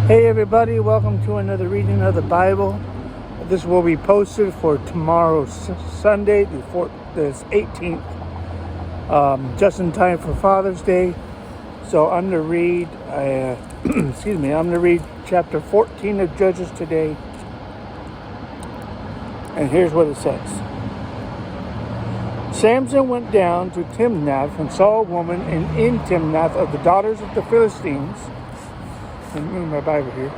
Hey everybody, welcome to another reading of the Bible. This will be posted for tomorrow, Sunday, the 18th, just in time for Father's Day. So I'm going to read, I'm going to read chapter 14 of Judges today. And here's what it says. Samson went down to Timnath and saw a woman in Timnath of the daughters of the Philistines. Let me move my Bible here.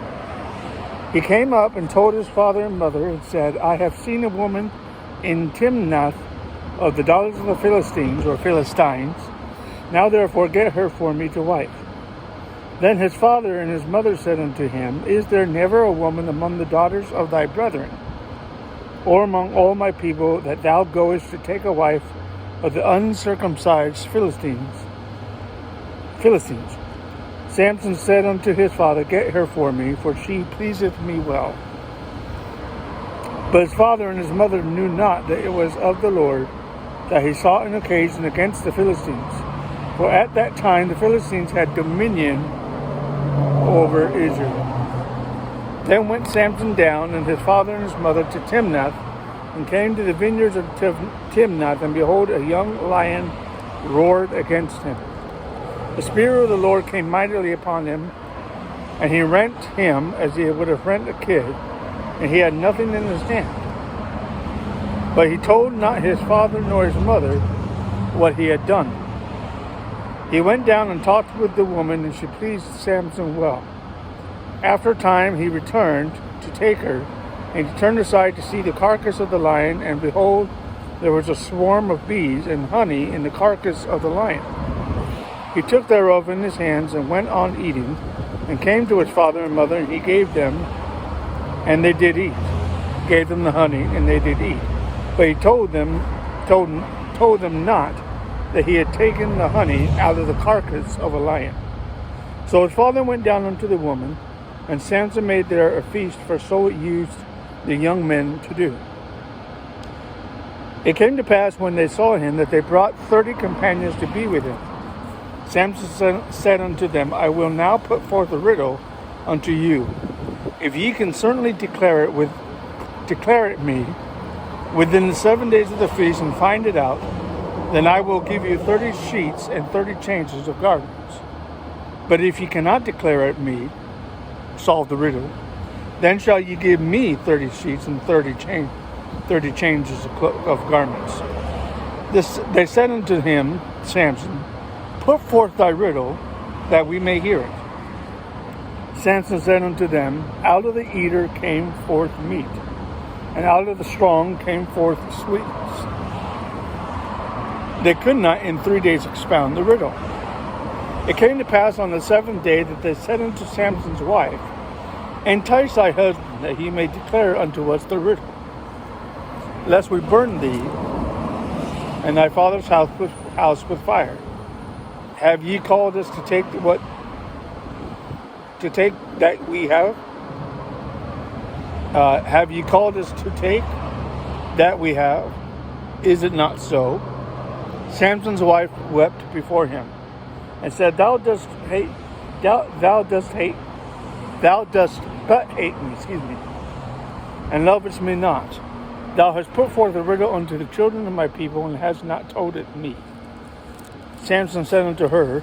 He came up and told his father and mother and said, I have seen a woman in Timnath of the daughters of the Philistines, or Philistines. Now therefore get her for me to wife. Then his father and his mother said unto him, Is there never a woman among the daughters of thy brethren, or among all my people, that thou goest to take a wife of the uncircumcised Philistines? Samson said unto his father, Get her for me, for she pleaseth me well. But his father and his mother knew not that it was of the Lord that he sought an occasion against the Philistines. For at that time the Philistines had dominion over Israel. Then went Samson down and his father and his mother to Timnath, and came to the vineyards of Timnath, and behold, a young lion roared against him. The Spirit of the Lord came mightily upon him, and he rent him as he would have rent a kid, and he had nothing in his hand. But he told not his father nor his mother what he had done. He went down and talked with the woman, and she pleased Samson well. After a time he returned to take her, and he turned aside to see the carcass of the lion, and behold, there was a swarm of bees and honey in the carcass of the lion. He took thereof in his hands and went on eating, and came to his father and mother, and he gave them, and they did eat. Gave them the honey, and they did eat. But he told them not that he had taken the honey out of the carcass of a lion. So his father went down unto the woman, and Samson made there a feast, for so it used the young men to do. It came to pass when they saw him that they brought 30 companions to be with him. Samson said unto them, I will now put forth a riddle unto you. If ye can certainly declare it me within the 7 days of the feast, and find it out, then I will give you 30 sheets and 30 changes of garments. But if ye cannot declare it me, solve the riddle, then shall ye give me 30 sheets and 30 changes of garments. They said unto him, Samson, Put forth thy riddle, that we may hear it. Samson said unto them, Out of the eater came forth meat, and out of the strong came forth sweetness. They could not in 3 days expound the riddle. It came to pass on the 7th day that they said unto Samson's wife, Entice thy husband, that he may declare unto us the riddle, lest we burn thee and thy father's house with fire. Have ye called us to take that we have? Have ye called us to take that we have? Is it not so? Samson's wife wept before him, and said, Thou dost but hate me, and lovest me not. Thou hast put forth a riddle unto the children of my people, and hast not told it me. Samson said unto her,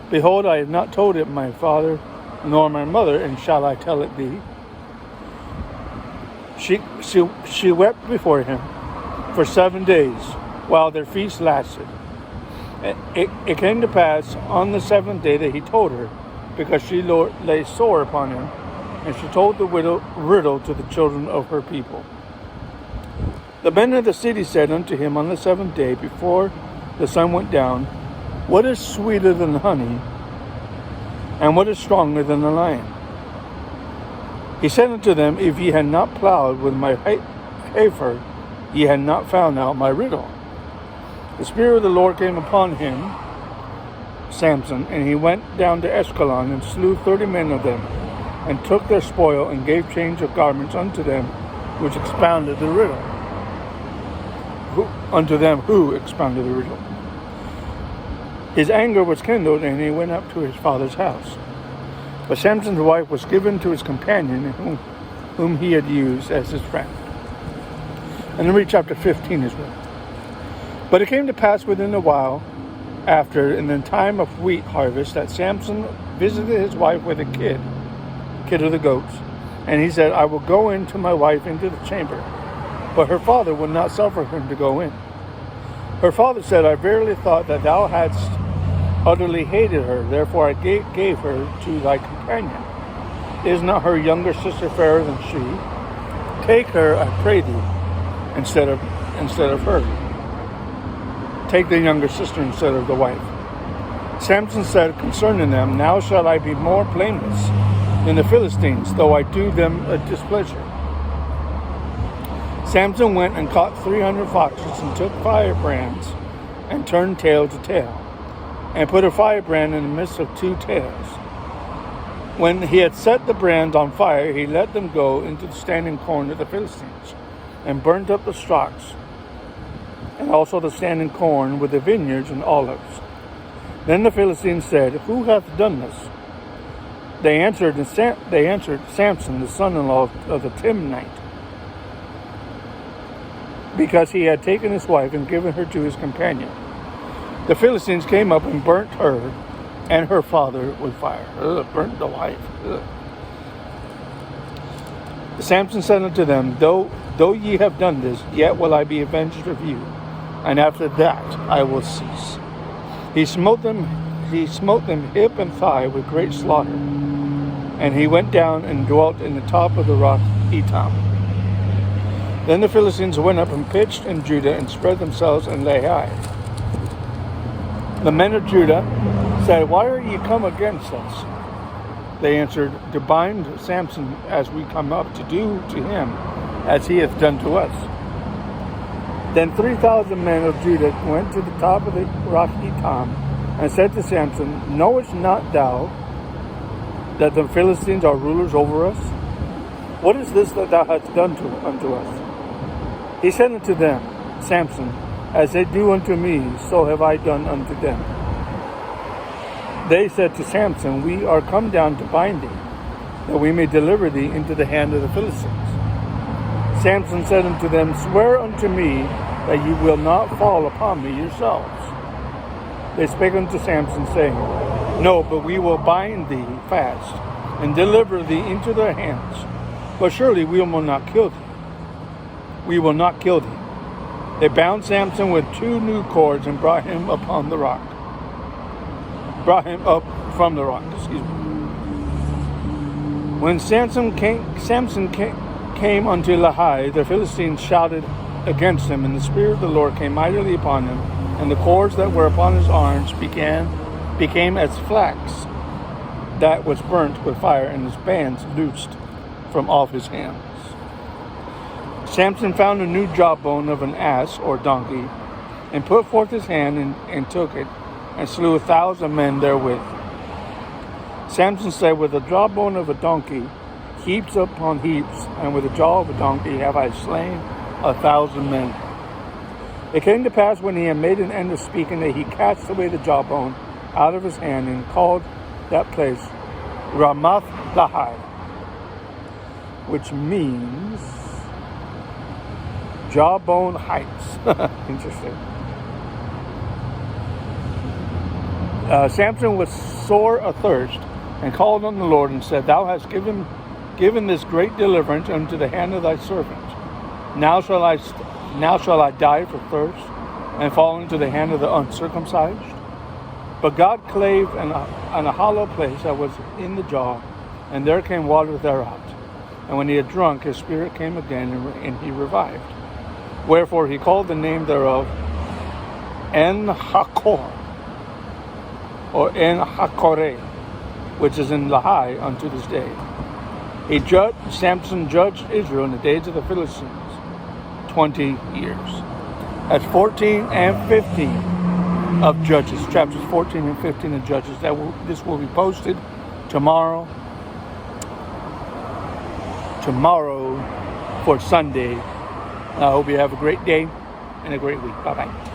Behold, I have not told it my father nor my mother, and shall I tell it thee? She wept before him for 7 days, while their feast lasted. It came to pass on the 7th day that he told her, because she lay sore upon him, and she told the riddle to the children of her people. The men of the city said unto him on the 7th day, before the sun went down, What is sweeter than honey, and what is stronger than the lion? He said unto them, If ye had not plowed with my heifer, ye had not found out my riddle. The Spirit of the Lord came upon him, Samson, and he went down to Ashkelon, and slew 30 men of them, and took their spoil, and gave change of garments unto them, which expounded the riddle. Who expounded the riddle. His anger was kindled, and he went up to his father's house. But Samson's wife was given to his companion, whom he had used as his friend. And then read chapter 15 as well. But it came to pass within a while after, in the time of wheat harvest, that Samson visited his wife with a kid of the goats. And he said, I will go in to my wife into the chamber. But her father would not suffer him to go in. Her father said, I verily thought that thou hadst utterly hated her. Therefore I gave her to thy companion. Is not her younger sister fairer than she? Take her, I pray thee, instead of her. Take the younger sister instead of the wife. Samson said concerning them, Now shall I be more blameless than the Philistines, though I do them a displeasure. Samson went and caught 300 foxes and took firebrands and turned tail to tail, and put a firebrand in the midst of two tails. When he had set the brands on fire, he let them go into the standing corn of the Philistines, and burnt up the stalks, and also the standing corn with the vineyards and olives. Then the Philistines said, Who hath done this? They answered, Samson, the son-in-law of the Timnite, because he had taken his wife and given her to his companion. The Philistines came up and burnt her and her father with fire. Burnt the wife. Samson said unto them, Though ye have done this, yet will I be avenged of you, and after that I will cease. He smote them hip and thigh with great slaughter, and he went down and dwelt in the top of the rock Etam. Then the Philistines went up and pitched in Judah and spread themselves in Lehi. The men of Judah said, Why are ye come against us? They answered, To bind Samson as we come up, to do to him as he hath done to us. Then 3,000 men of Judah went to the top of the rock Etam, and said to Samson, Knowest not thou that the Philistines are rulers over us? What is this that thou hast done unto us? He said unto them, Samson, as they do unto me, so have I done unto them. They said to Samson, We are come down to bind thee, that we may deliver thee into the hand of the Philistines. Samson said unto them, Swear unto me that ye will not fall upon me yourselves. They spake unto Samson, saying, No, but we will bind thee fast, and deliver thee into their hands. But surely we will not kill thee. We will not kill thee. They bound Samson with 2 new cords and brought him upon the rock. Brought him up from the rock, When Samson came unto Lehi, the Philistines shouted against him, and the Spirit of the Lord came mightily upon him, and the cords that were upon his arms became as flax that was burnt with fire, and his bands loosed from off his hands. Samson found a new jawbone of an ass or donkey, and put forth his hand and took it, and slew 1,000 men therewith. Samson said, With the jawbone of a donkey, heaps upon heaps, and with the jaw of a donkey have I slain 1,000 men. It came to pass when he had made an end of speaking that he cast away the jawbone out of his hand, and called that place Ramath Lehi, which means Jawbone Heights. Interesting. Samson was sore athirst, and called on the Lord, and said, Thou hast given this great deliverance unto the hand of thy servant. Now shall I die for thirst, and fall into the hand of the uncircumcised? But God clave in a hollow place that was in the jaw, and there came water thereout. And when he had drunk, his spirit came again, and he revived. Wherefore he called the name thereof En-Hakor, or En-Hakore, which is in Lehi unto this day. Samson judged Israel in the days of the Philistines 20 years. That's 14 and 15 of Judges, chapters 14 and 15 of Judges. This will be posted tomorrow for Sunday. I hope you have a great day and a great week. Bye-bye.